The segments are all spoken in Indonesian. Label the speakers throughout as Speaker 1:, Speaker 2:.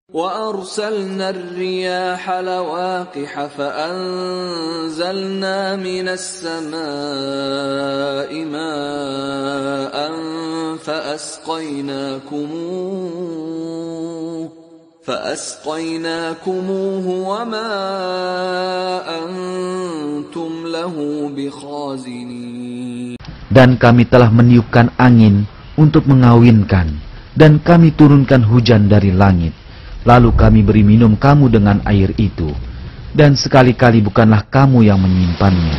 Speaker 1: وأرسلنا الرياح لواقح فأنزلنا من السماء ماء فأسقيناكموه وما أنتم له بخازنين.
Speaker 2: Dan kami telah meniupkan angin untuk mengawinkan, dan kami turunkan hujan dari langit. Lalu kami beri minum kamu dengan air itu, dan sekali-kali bukanlah kamu yang menyimpannya.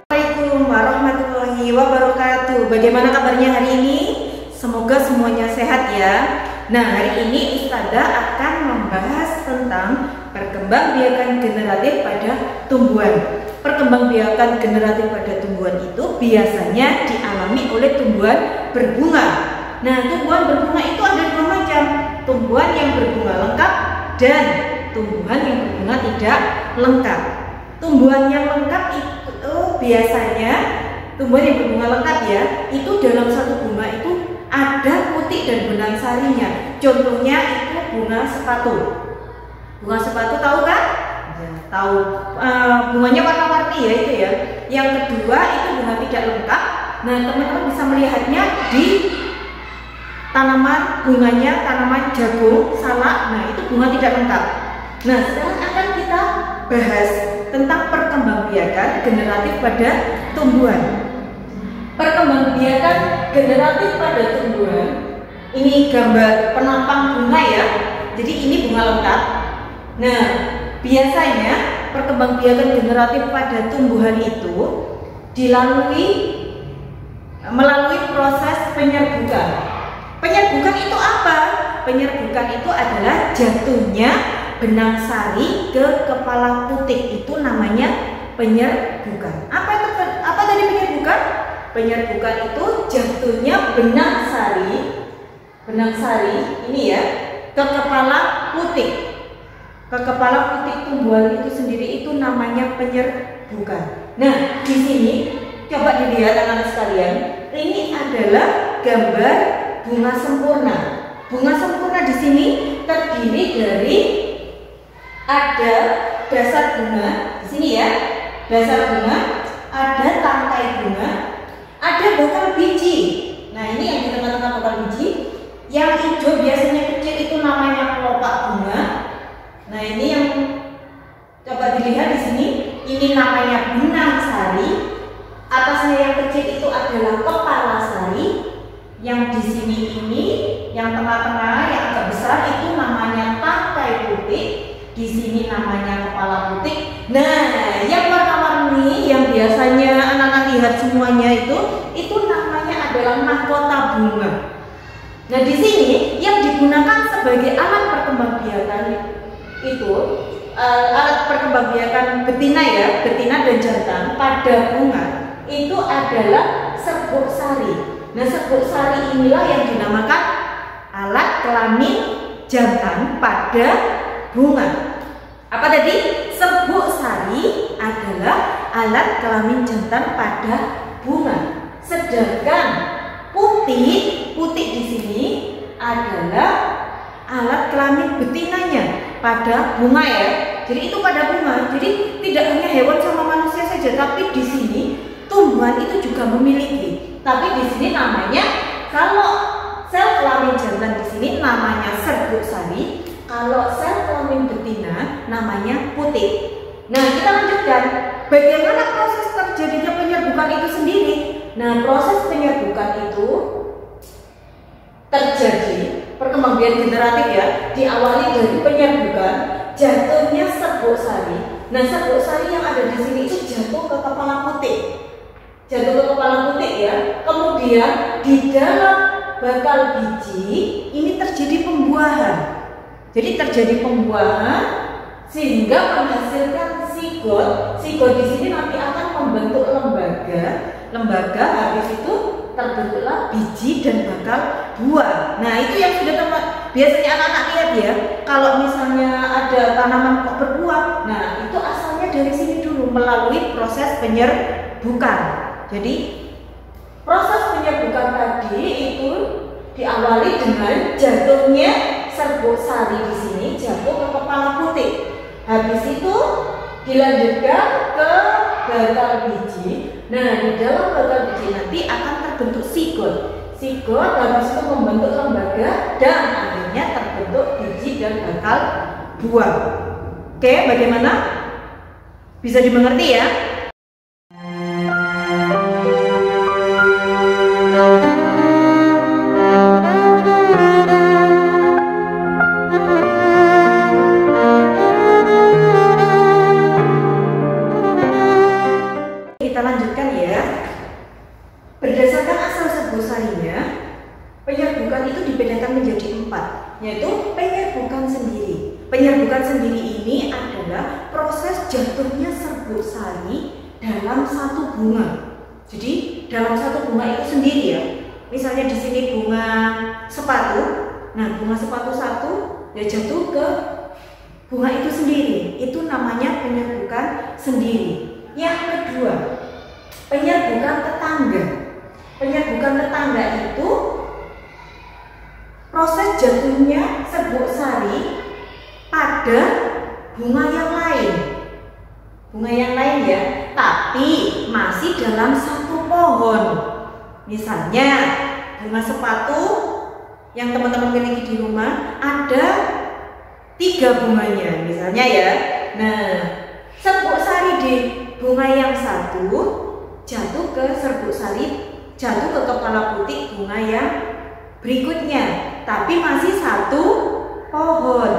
Speaker 3: Assalamualaikum warahmatullahi wabarakatuh. Bagaimana kabarnya hari ini? Semoga semuanya sehat ya. Nah, hari ini Ustazah akan membahas tentang perkembangbiakan generatif pada tumbuhan. Perkembangbiakan generatif pada tumbuhan itu biasanya dialami oleh tumbuhan berbunga. Nah, tumbuhan berbunga itu ada dua macam. Tumbuhan yang berbunga lengkap dan tumbuhan yang berbunga tidak lengkap. Tumbuhan yang lengkap itu biasanya tumbuhan yang berbunga lengkap ya, itu dalam satu bunga itu ada putik dan benang sarinya. Contohnya itu bunga sepatu. Bunga sepatu tahu kan? Ya, tahu. Bunganya warna-warni ya itu ya. Yang kedua itu bunga tidak lengkap. Nah, teman-teman bisa melihatnya di tanaman bunganya, tanaman jagung, salak. Nah, itu bunga tidak lengkap. Nah, sekarang akan kita bahas tentang perkembangbiakan generatif pada tumbuhan. Perkembangbiakan generatif pada tumbuhan. Ini gambar penampang bunga ya. Jadi ini bunga lengkap. Nah, biasanya perkembangbiakan generatif pada tumbuhan itu melalui proses penyerbukan. Penyerbukan itu apa? Penyerbukan itu adalah jatuhnya benang sari ke kepala putik. Itu namanya penyerbukan. Apa tadi penyerbukan? Penyerbukan itu jatuhnya benang sari ini ya ke kepala putik. Ke kepala putik tumbuhan itu sendiri itu namanya penyerbukan. Nah, di sini coba dilihat anak-anak sekalian. Ini adalah gambar bunga sempurna. Bunga sempurna di sini terdiri dari ada dasar bunga di sini ya. Dasar bunga, ada tangkai bunga, ada bakal biji. Nah, ini yang di tengah-tengah bakal biji. Yang hijau biasanya kecil itu namanya kelopak bunga. Nah, ini yang coba dilihat di sini. Ini namanya benang sari. Atasnya yang kecil itu adalah kepala sari. Yang di sini ini, yang tengah-tengah yang agak besar itu namanya tangkai putik. Di sini namanya kepala putik. Nah, yang warna-warni yang biasanya anak-anak lihat semuanya itu namanya adalah mahkota bunga. Nah, di sini yang digunakan sebagai alat perkembangbiakan itu alat perkembangbiakan betina ya, betina dan jantan pada bunga itu adalah serbuk sari. Nah, serbuk sari inilah yang dinamakan alat kelamin jantan pada bunga. Apa tadi? Serbuk sari adalah alat kelamin jantan pada bunga. Sedangkan putik di sini adalah alat kelamin betinanya pada bunga ya. Jadi itu pada bunga. Jadi tidak hanya hewan sama manusia saja, tapi di sini tumbuhan itu juga memiliki. Tapi di sini namanya, kalau sel kelamin jantan di sini namanya serbuk sari. Kalau sel kelamin betina namanya putik. Nah, kita lanjutkan. Bagaimana proses terjadinya penyerbukan itu sendiri? Nah, proses penyerbukan itu terjadi perkembangbiakan generatif ya, diawali dari penyerbukan, jatuhnya serbuk sari. Nah, serbuk sari yang ada di sini itu jatuh ke kepala putik. Jatuh ke kepala putik ya. Kemudian di dalam bakal biji ini terjadi pembuahan. Jadi terjadi pembuahan sehingga menghasilkan zigot. Zigot di sini nanti akan membentuk lembaga. Habis itu terbentuklah biji dan bakal buah. Nah, itu yang sudah biasanya anak-anak lihat ya. Kalau misalnya ada tanaman kok berbuah, nah itu asalnya dari sini dulu melalui proses penyerbukan. Jadi proses penyerbukan tadi itu diawali dengan jatuhnya serbuk sari di sini jatuh ke kepala putik. Habis itu dilanjutkan ke bakal biji. Nah, di dalam bakal biji nanti akan terbentuk sigot. Sigot habis itu membentuk lembaga dan akhirnya terbentuk biji dan bakal buah. Oke, bagaimana? Bisa dimengerti ya? Kita lanjutkan ya. Berdasarkan asal serbuk sarinya, penyerbukan itu dibedakan menjadi 4, yaitu penyerbukan sendiri. Penyerbukan sendiri ini adalah proses jatuhnya serbuk sari dalam satu bunga. Jadi dalam satu bunga itu sendiri ya. Misalnya di sini bunga sepatu. Nah, bunga sepatu satu ya jatuh ke bunga itu sendiri. Itu namanya penyerbukan sendiri. Yang kedua, penyerbukan tetangga. Penyerbukan tetangga itu proses jatuhnya serbuk sari pada bunga yang lain. Bunga yang lain ya, tapi masih dalam satu pohon. Misalnya bunga sepatu yang teman-teman miliki di rumah ada 3 bunganya misalnya ya. Nah, serbuk sari di bunga yang satu jatuh ke serbuk sari, jatuh ke kepala putik bunga yang berikutnya, tapi masih satu pohon.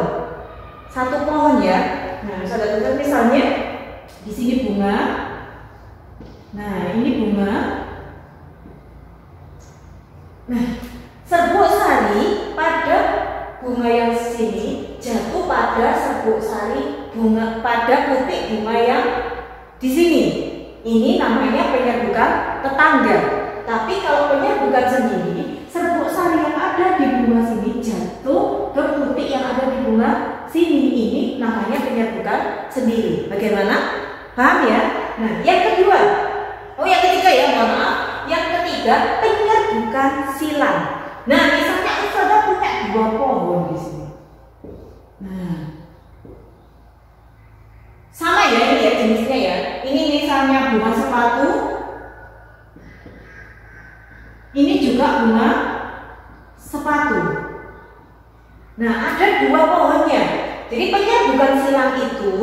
Speaker 3: Satu pohon ya. Nah, saudara-saudara misalnya di sini bunga. Nah, ini bunga. Nah, serbuk sari pada bunga yang sini jatuh pada serbuk sari bunga pada putik bunga yang di sini. Ini namanya penyerbukan tetangga. Tapi kalau penyerbukan sendiri, serbuk sari yang ada di bunga sini jatuh ke putik yang ada di bunga sini. Ini namanya penyerbukan sendiri. Bagaimana? Paham ya? Nah, yang kedua. Yang ketiga ya, mohon maaf. Yang ketiga, penyerbukan silang. Nah, misalnya Ustazah punya 2 pohon di sini. Nah, sama ya ini ya jenisnya ya. Ini misalnya bunga sepatu. Ini juga bunga sepatu. Nah, ada 2 pohonnya. Jadi penyerbukan silang itu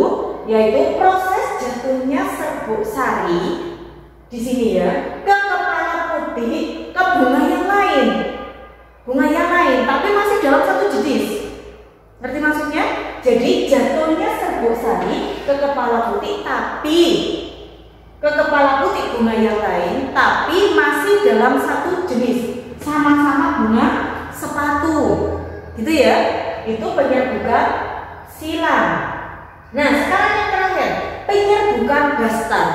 Speaker 3: yaitu proses jatuhnya serbuk sari di sini ya ke kepala putih ke bunga yang lain. Bunga yang lain tapi masih dalam satu jenis. Ngerti maksudnya? Jadi jatuhnya serbuk sari ke kepala putih tapi ke kepala putih bunga yang lain tapi masih dalam satu jenis, sama-sama bunga sepatu. Gitu ya. Itu penyerbukan silang. Nah, sekarang yang terakhir, penyerbukan bastar.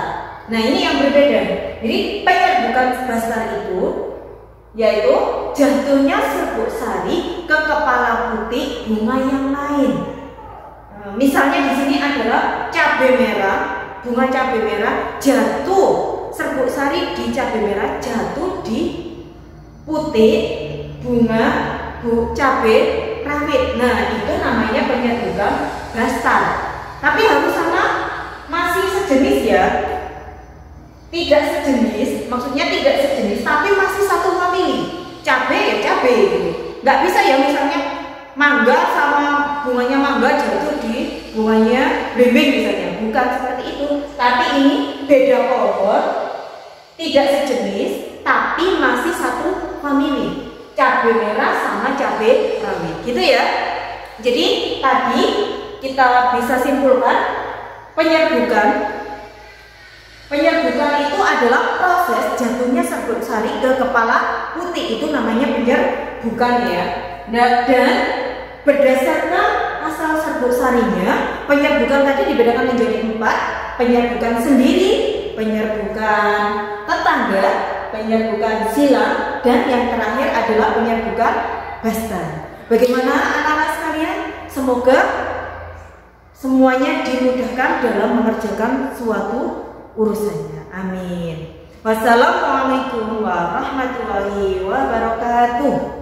Speaker 3: Nah, ini yang berbeda. Jadi penyerbukan bastar itu yaitu jatuhnya serbuk sari ke kepala putih bunga yang lain. Misalnya di sini adalah cabai merah, bunga cabai merah jatuh, serbuk sari di cabai merah jatuh di putik bunga cabai rawit. Nah, itu namanya penyerbukan bastar. Tapi harus sama, masih sejenis ya. Tidak sejenis, maksudnya tidak sejenis, tapi masih satu famili. Cabai ya cabai gitu. Nggak bisa ya misalnya mangga sama bunganya mangga jatuh di bunganya belimbing misalnya. Bukan seperti itu. Tapi ini beda pohon, tidak sejenis, tapi masih satu famili. Cabai merah sama cabai rawit. Gitu ya. Jadi tadi kita bisa simpulkan penyerbukan itu adalah proses jatuhnya serbuk sari ke kepala putih. Itu namanya penyerbukan ya. Dan berdasarkan asal serbuk sarinya, penyerbukan tadi dibedakan menjadi 4. Penyerbukan sendiri, penyerbukan tetangga, penyerbukan silang, dan yang terakhir adalah penyerbukan basta. Bagaimana anak-anak sekalian? Semoga semuanya dimudahkan dalam mengerjakan suatu urusannya. Amin. Wassalamualaikum warahmatullahi wabarakatuh.